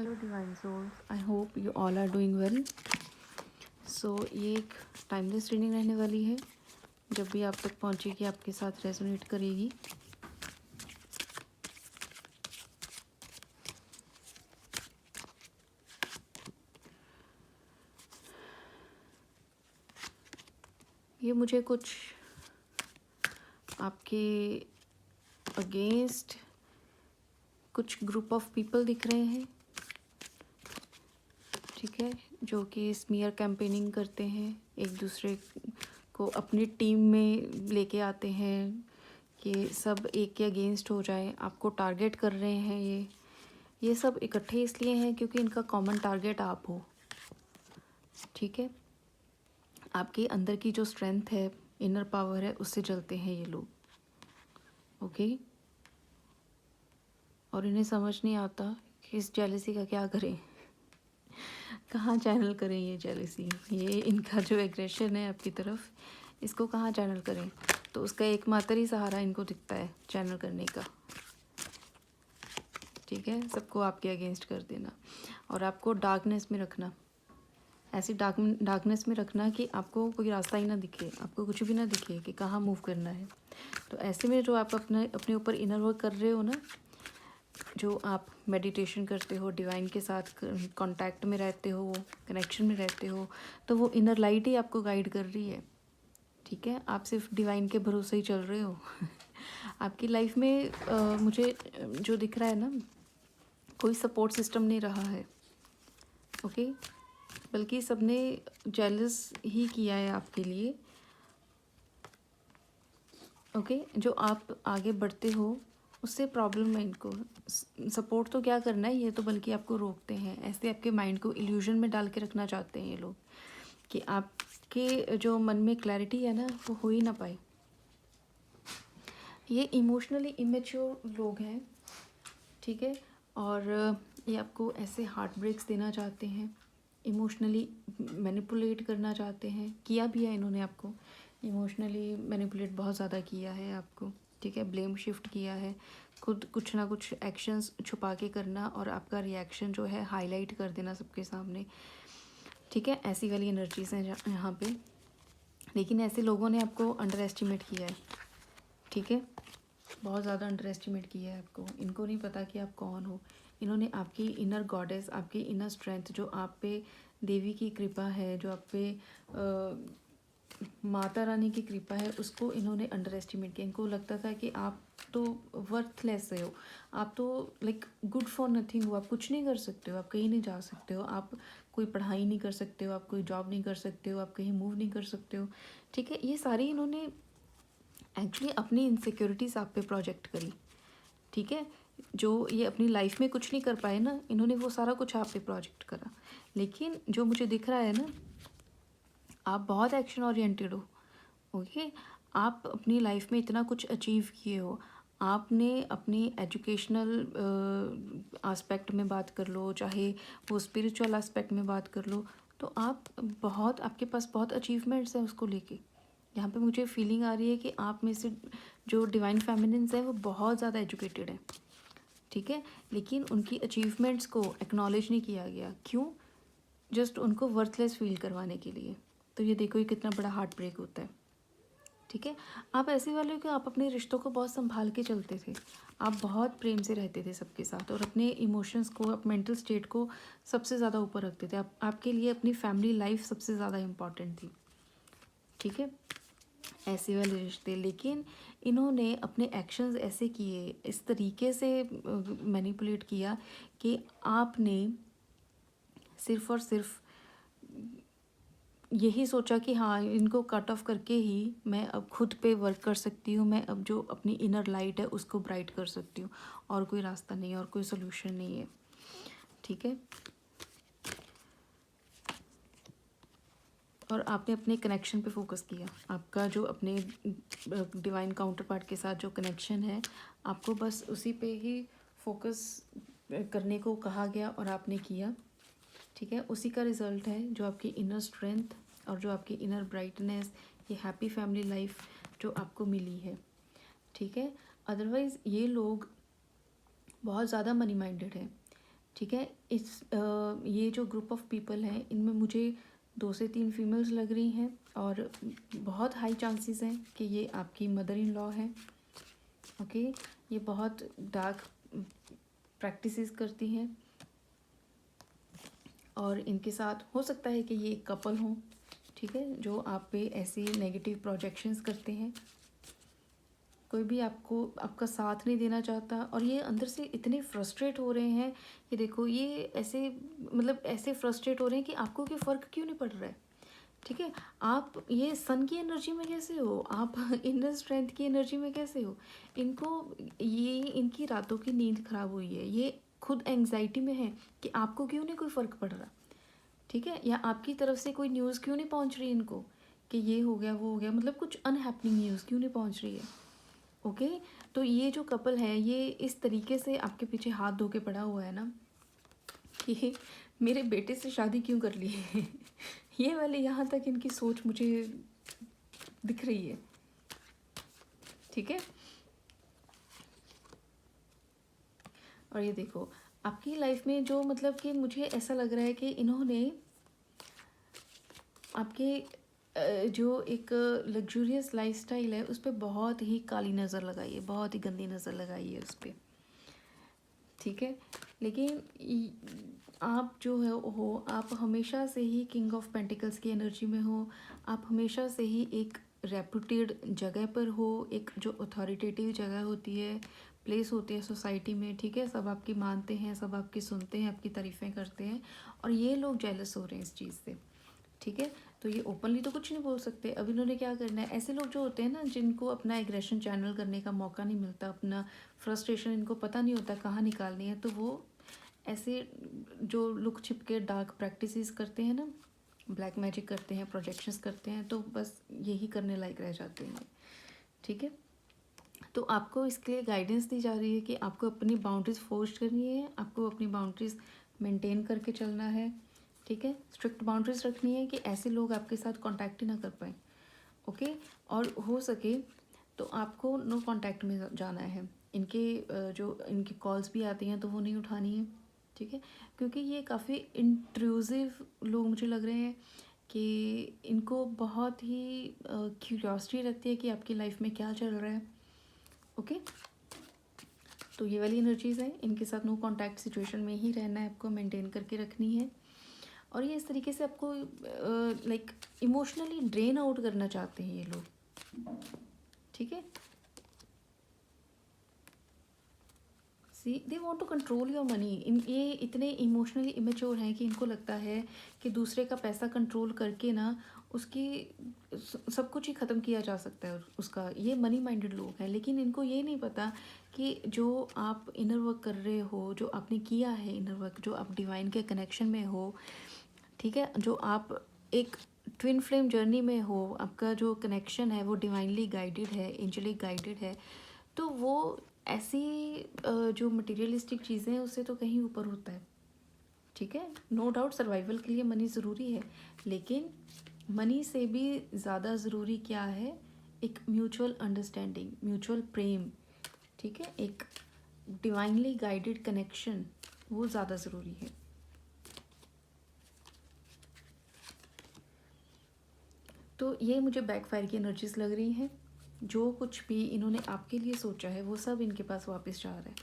Hello divine souls, I hope you all are doing well. So ये एक timeless reading रहने वाली है। जब भी आप तक पहुंचेगी आपके साथ रेजोनेट करेगी। ये मुझे कुछ आपके अगेंस्ट कुछ ग्रुप ऑफ पीपल दिख रहे हैं, ठीक है, जो कि स्मीयर कैंपेनिंग करते हैं, एक दूसरे को अपनी टीम में लेके आते हैं कि सब एक के अगेंस्ट हो जाए, आपको टारगेट कर रहे हैं। ये सब इकट्ठे इसलिए हैं क्योंकि इनका कॉमन टारगेट आप हो, ठीक है। आपके अंदर की जो स्ट्रेंथ है, इनर पावर है, उससे चलते हैं ये लोग, ओके। और इन्हें समझ नहीं आता कि इस जेलसी का क्या करें, कहाँ चैनल करें ये जेलसी, ये इनका जो एग्रेशन है आपकी तरफ, इसको कहाँ चैनल करें। तो उसका एकमात्र ही सहारा इनको दिखता है चैनल करने का, ठीक है। सबको आपके अगेंस्ट कर देना और आपको डार्कनेस में रखना, ऐसी डार्कनेस में रखना कि आपको कोई रास्ता ही ना दिखे, आपको कुछ भी ना दिखे कि कहाँ मूव करना है। तो ऐसे में जो आप अपने ऊपर इनर वर्क कर रहे हो ना, जो आप मेडिटेशन करते हो, डिवाइन के साथ कांटेक्ट में रहते हो, कनेक्शन में रहते हो, तो वो इनर लाइट ही आपको गाइड कर रही है, ठीक है। आप सिर्फ डिवाइन के भरोसे ही चल रहे हो। आपकी लाइफ में मुझे जो दिख रहा है ना, कोई सपोर्ट सिस्टम नहीं रहा है, ओके। बल्कि सबने जेलस ही किया है आपके लिए, ओके। जो आप आगे बढ़ते हो उससे प्रॉब्लम है इनको। सपोर्ट तो क्या करना है, ये तो बल्कि आपको रोकते हैं, ऐसे आपके माइंड को इल्यूजन में डाल के रखना चाहते हैं ये लोग कि आपके जो मन में क्लैरिटी है ना, वो हो ही ना पाए। ये इमोशनली इमेच्योर लोग हैं, ठीक है। और ये आपको ऐसे हार्ट ब्रेक्स देना चाहते हैं, इमोशनली मैनिपुलेट करना चाहते हैं, किया भी है इन्होंने आपको इमोशनली मैनिपुलेट बहुत ज़्यादा किया है आपको, ठीक है। ब्लेम शिफ्ट किया है, खुद कुछ ना कुछ एक्शंस छुपा के करना और आपका रिएक्शन जो है हाईलाइट कर देना सबके सामने, ठीक है। ऐसी वाली एनर्जीज हैं यहाँ पे। लेकिन ऐसे लोगों ने आपको अंडर एस्टिमेट किया है, ठीक है, बहुत ज़्यादा अंडर एस्टिमेट किया है आपको। इनको नहीं पता कि आप कौन हो। इन्होंने आपकी इनर गॉडेस, आपकी इनर स्ट्रेंथ, जो आप पे देवी की कृपा है, जो आप पे माता रानी की कृपा है, उसको इन्होंने अंडर एस्टिमेट किया। इनको लगता था कि आप तो वर्थलेस हो, आप तो लाइक गुड फॉर नथिंग हो, आप कुछ नहीं कर सकते हो, आप कहीं नहीं जा सकते हो, आप कोई पढ़ाई नहीं कर सकते हो, आप कोई जॉब नहीं कर सकते हो, आप कहीं मूव नहीं कर सकते हो, ठीक है। ये सारी इन्होंने एक्चुअली अपनी इनसिक्योरिटीज़ आप पे प्रोजेक्ट करी, ठीक है। जो ये अपनी लाइफ में कुछ नहीं कर पाए ना, इन्होंने वो सारा कुछ आप पे प्रोजेक्ट करा। लेकिन जो मुझे दिख रहा है ना, आप बहुत एक्शन ओरिएंटेड हो, ओके। आप अपनी लाइफ में इतना कुछ अचीव किए हो, आपने अपनी एजुकेशनल एस्पेक्ट में बात कर लो, चाहे वो स्पिरिचुअल एस्पेक्ट में बात कर लो, तो आप बहुत, आपके पास बहुत अचीवमेंट्स हैं उसको लेके। यहाँ पे मुझे फीलिंग आ रही है कि आप में से जो डिवाइन फेमिनिन्स हैं वो बहुत ज़्यादा एजुकेटेड हैं, ठीक है। लेकिन उनकी अचीवमेंट्स को एक्नॉलेज नहीं किया गया, क्यों? जस्ट उनको वर्थलेस फील करवाने के लिए। तो ये देखो ये कितना बड़ा हार्ट ब्रेक होता है, ठीक है। आप ऐसे वाले हो कि आप अपने रिश्तों को बहुत संभाल के चलते थे, आप बहुत प्रेम से रहते थे सबके साथ, और अपने इमोशंस को, आप मेंटल स्टेट को सबसे ज़्यादा ऊपर रखते थे। आपके लिए अपनी फैमिली लाइफ सबसे ज़्यादा इम्पॉर्टेंट थी, ठीक है। ऐसे वाले रिश्ते, लेकिन इन्होंने अपने एक्शंस ऐसे किए, इस तरीके से मैनिपुलेट किया कि आपने सिर्फ और सिर्फ यही सोचा कि हाँ, इनको कट ऑफ करके ही मैं अब खुद पे वर्क कर सकती हूँ, मैं अब जो अपनी इनर लाइट है उसको ब्राइट कर सकती हूँ, और कोई रास्ता नहीं है और कोई सोल्यूशन नहीं है, ठीक है। और आपने अपने कनेक्शन पे फोकस किया, आपका जो अपने डिवाइन काउंटर पार्ट के साथ जो कनेक्शन है, आपको बस उसी पे ही फोकस करने को कहा गया और आपने किया, ठीक है। उसी का रिज़ल्ट है जो आपकी इनर स्ट्रेंथ और जो आपकी इनर ब्राइटनेस, ये हैप्पी फैमिली लाइफ जो आपको मिली है, ठीक है। अदरवाइज़ ये लोग बहुत ज़्यादा मनी माइंडेड है, ठीक है। ये जो ग्रुप ऑफ पीपल हैं इनमें मुझे 2 से 3 फीमेल्स लग रही हैं और बहुत हाई चांसेस हैं कि ये आपकी मदर इन लॉ है। ओके, ये बहुत डार्क प्रैक्टिसेस करती हैं और इनके साथ हो सकता है कि ये एक कपल हों, ठीक है, जो आप पे ऐसे नेगेटिव प्रोजेक्शंस करते हैं। कोई भी आपका साथ नहीं देना चाहता और ये अंदर से इतने फ्रस्ट्रेट हो रहे हैं कि देखो ये ऐसे मतलब ऐसे फ्रस्ट्रेट हो रहे हैं कि आपको कोई फ़र्क क्यों नहीं पड़ रहा है। ठीक है, आप ये सन की एनर्जी में कैसे हो, आप इनर स्ट्रेंथ की एनर्जी में कैसे हो। इनको ये इनकी रातों की नींद खराब हुई है, ये खुद एंग्जाइटी में है कि आपको क्यों नहीं कोई फ़र्क पड़ रहा। ठीक है, या आपकी तरफ से कोई न्यूज़ क्यों नहीं पहुंच रही इनको कि ये हो गया वो हो गया, मतलब कुछ अनहैपनिंग न्यूज़ क्यों नहीं पहुंच रही है। ओके, तो ये जो कपल है ये इस तरीके से आपके पीछे हाथ धो के पड़ा हुआ है ना कि मेरे बेटे से शादी क्यों कर ली है। ये वाले यहाँ तक इनकी सोच मुझे दिख रही है। ठीक है, और ये देखो आपकी लाइफ में जो मतलब कि मुझे ऐसा लग रहा है कि इन्होंने आपके जो एक लग्जूरियस लाइफस्टाइल है उस पर बहुत ही काली नज़र लगाई है, बहुत ही गंदी नज़र लगाई है उस पर। ठीक है, लेकिन आप जो है हो आप हमेशा से ही किंग ऑफ पेंटिकल्स की एनर्जी में हो। आप हमेशा से ही एक रेपुटेड जगह पर हो, एक जो अथॉरिटेटिव जगह होती है, प्लेस होती है सोसाइटी में। ठीक है, सब आपकी मानते हैं, सब आपकी सुनते हैं, आपकी तारीफ़ें करते हैं और ये लोग जेलस हो रहे हैं इस चीज़ से। ठीक है, तो ये ओपनली तो कुछ नहीं बोल सकते। अब इन्होंने क्या करना है, ऐसे लोग जो होते हैं ना जिनको अपना एग्रेशन चैनल करने का मौका नहीं मिलता, अपना फ्रस्ट्रेशन इनको पता नहीं होता कहाँ निकालनी है, तो वो ऐसे जो लुक छिप के डार्क प्रैक्टिसेस करते हैं ना, ब्लैक मैजिक करते हैं, प्रोजेक्शंस करते हैं, तो बस यही करने लायक रह जाते हैं। ठीक है, तो आपको इसके लिए गाइडेंस दी जा रही है कि आपको अपनी बाउंड्रीज फोर्स करनी है, आपको अपनी बाउंड्रीज मेंटेन करके चलना है। ठीक है, स्ट्रिक्ट बाउंड्रीज रखनी है कि ऐसे लोग आपके साथ कांटेक्ट ही ना कर पाए। ओके, और हो सके तो आपको नो कांटेक्ट में जाना है। जो इनकी कॉल्स भी आती हैं तो वो नहीं उठानी है। ठीक है, क्योंकि ये काफ़ी इंट्रूसिव लोग मुझे लग रहे हैं कि इनको बहुत ही क्यूरियोसिटी रहती है कि आपकी लाइफ में क्या चल रहा है। ओके, तो ये वाली एनर्जीज़ हैं, इनके साथ नो कांटेक्ट सिचुएशन में ही रहना है, आपको मेंटेन करके रखनी है। और ये इस तरीके से आपको लाइक इमोशनली ड्रेन आउट करना चाहते हैं ये लोग। ठीक है, see they want to control your money. ये इतने इमोशनली इमेच्योर हैं कि इनको लगता है कि दूसरे का पैसा कंट्रोल करके ना उसकी सब कुछ ही ख़त्म किया जा सकता है उसका। ये मनी माइंडेड लोग हैं, लेकिन इनको ये नहीं पता कि जो आप इनर वर्क कर रहे हो, जो आपने किया है इनर वर्क, जो आप डिवाइन के कनेक्शन में हो, ठीक है, जो आप एक ट्विन फ्लेम जर्नी में हो, आपका जो कनेक्शन है वो डिवाइनली गाइडेड है, एंजलिक गाइडेड है, तो वो ऐसी जो मटेरियलिस्टिक चीज़ें हैं उससे तो कहीं ऊपर होता है। ठीक है, नो डाउट सर्वाइवल के लिए मनी ज़रूरी है, लेकिन मनी से भी ज़्यादा ज़रूरी क्या है, एक म्यूचुअल अंडरस्टैंडिंग, म्यूचुअल प्रेम। ठीक है, एक डिवाइनली गाइडेड कनेक्शन, वो ज़्यादा ज़रूरी है। तो ये मुझे बैकफायर की एनर्जीज लग रही हैं। जो कुछ भी इन्होंने आपके लिए सोचा है वो सब इनके पास वापस जा रहा है।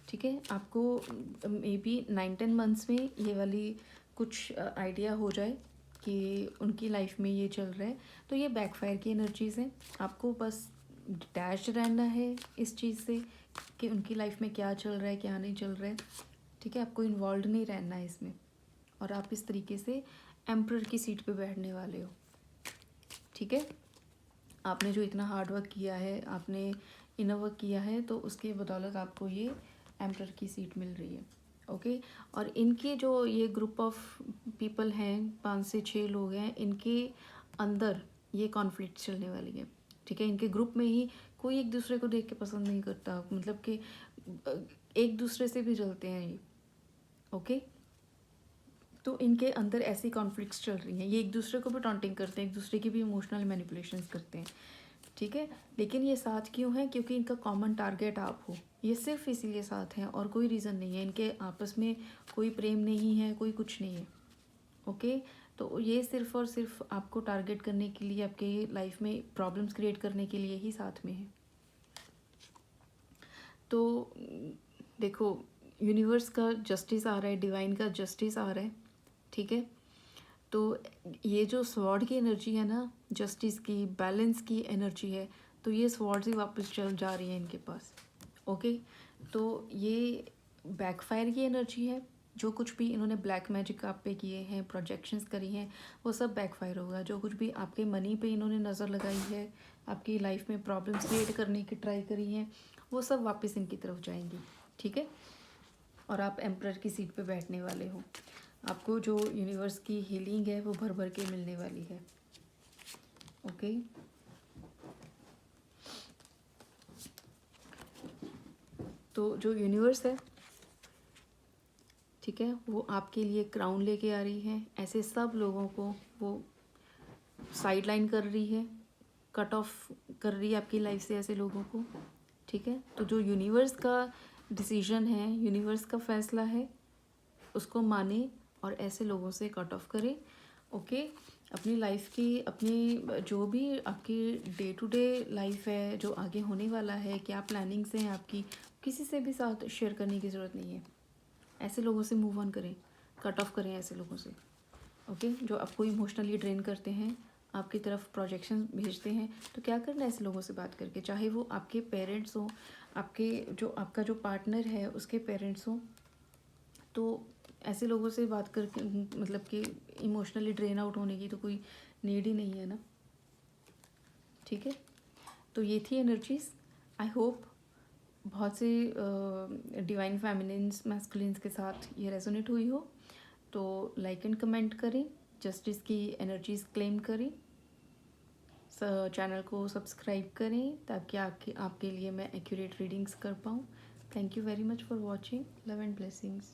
ठीक है, आपको मे बी 9-10 मंथ्स में ये वाली कुछ आइडिया हो जाए कि उनकी लाइफ में ये चल रहा है, तो ये बैकफायर की एनर्जीज़ हैं। आपको बस डिटैच रहना है इस चीज़ से कि उनकी लाइफ में क्या चल रहा है क्या नहीं चल रहा है। ठीक है, आपको इन्वॉल्व नहीं रहना है इसमें, और आप इस तरीके से एम्परर की सीट पे बैठने वाले हो। ठीक है, आपने जो इतना हार्ड वर्क किया है, आपने इनर वर्क किया है, तो उसके बदौलत आपको ये एम्परर की सीट मिल रही है। ओके, और इनके जो ये ग्रुप ऑफ पीपल हैं, 5 से 6 लोग हैं, इनके अंदर ये कॉन्फ्लिक्ट चलने वाली है। ठीक है, इनके ग्रुप में ही कोई एक दूसरे को देख के पसंद नहीं करता, मतलब कि एक दूसरे से भी जलते हैं ये। ओके, तो इनके अंदर ऐसी कॉन्फ्लिक्ट्स चल रही हैं, ये एक दूसरे को भी टॉन्टिंग करते हैं, एक दूसरे की भी इमोशनल मैनिपुलेशंस करते हैं। ठीक है, लेकिन ये साथ क्यों है, क्योंकि इनका कॉमन टारगेट आप हो, ये सिर्फ इसीलिए साथ हैं और कोई रीज़न नहीं है, इनके आपस में कोई प्रेम नहीं है, कोई कुछ नहीं है। ओके, तो ये सिर्फ और सिर्फ आपको टारगेट करने के लिए, आपके लाइफ में प्रॉब्लम्स क्रिएट करने के लिए ही साथ में है। तो देखो, यूनिवर्स का जस्टिस आ रहा है, डिवाइन का जस्टिस आ रहा है, ठीक है। तो ये जो स्वॉर्ड की एनर्जी है ना, जस्टिस की, बैलेंस की एनर्जी है, तो ये स्वॉर्ड ही वापस चल जा रही है इनके पास। ओके, तो ये बैकफायर की एनर्जी है। जो कुछ भी इन्होंने ब्लैक मैजिक आप पे किए हैं, प्रोजेक्शंस करी हैं, वो सब बैकफायर होगा। जो कुछ भी आपके मनी पे इन्होंने नज़र लगाई है, आपकी लाइफ में प्रॉब्लम्स क्रिएट करने की ट्राई करी हैं, वो सब वापस इनकी तरफ जाएंगी, ठीक है। और आप एम्परर की सीट पे बैठने वाले हो। आपको जो यूनिवर्स की हीलिंग है वो भर भर के मिलने वाली है। ओके, तो जो यूनिवर्स है, ठीक है, वो आपके लिए क्राउन लेके आ रही है। ऐसे सब लोगों को वो साइड लाइन कर रही है, कट ऑफ कर रही है आपकी लाइफ से ऐसे लोगों को, ठीक है। तो जो यूनिवर्स का डिसीजन है, यूनिवर्स का फैसला है, उसको माने और ऐसे लोगों से कट ऑफ करें। ओके, अपनी लाइफ की, अपनी जो भी आपकी डे टू डे लाइफ है, जो आगे होने वाला है, क्या प्लानिंग्स हैं आपकी, किसी से भी साथ शेयर करने की ज़रूरत नहीं है। ऐसे लोगों से मूव ऑन करें, कट ऑफ करें ऐसे लोगों से। ओके, जो आपको इमोशनली ड्रेन करते हैं, आपकी तरफ प्रोजेक्शन भेजते हैं, तो क्या करना है ऐसे लोगों से बात करके, चाहे वो आपके पेरेंट्स हों, आपका जो पार्टनर है उसके पेरेंट्स हों, तो ऐसे लोगों से बात करके मतलब कि इमोशनली ड्रेन आउट होने की तो कोई नीड ही नहीं है ना, ठीक है। तो ये थी एनर्जीज। आई होप बहुत से डिवाइन फेमिनिन्स, मैस्कुलिन्स के साथ ये रेजोनेट हुई हो। तो लाइक एंड कमेंट करें, जस्टिस की एनर्जीज क्लेम करें, चैनल को सब्सक्राइब करें ताकि आपके लिए मैं एक्यूरेट रीडिंग्स कर पाऊँ। Thank you very much for watching. Love and blessings.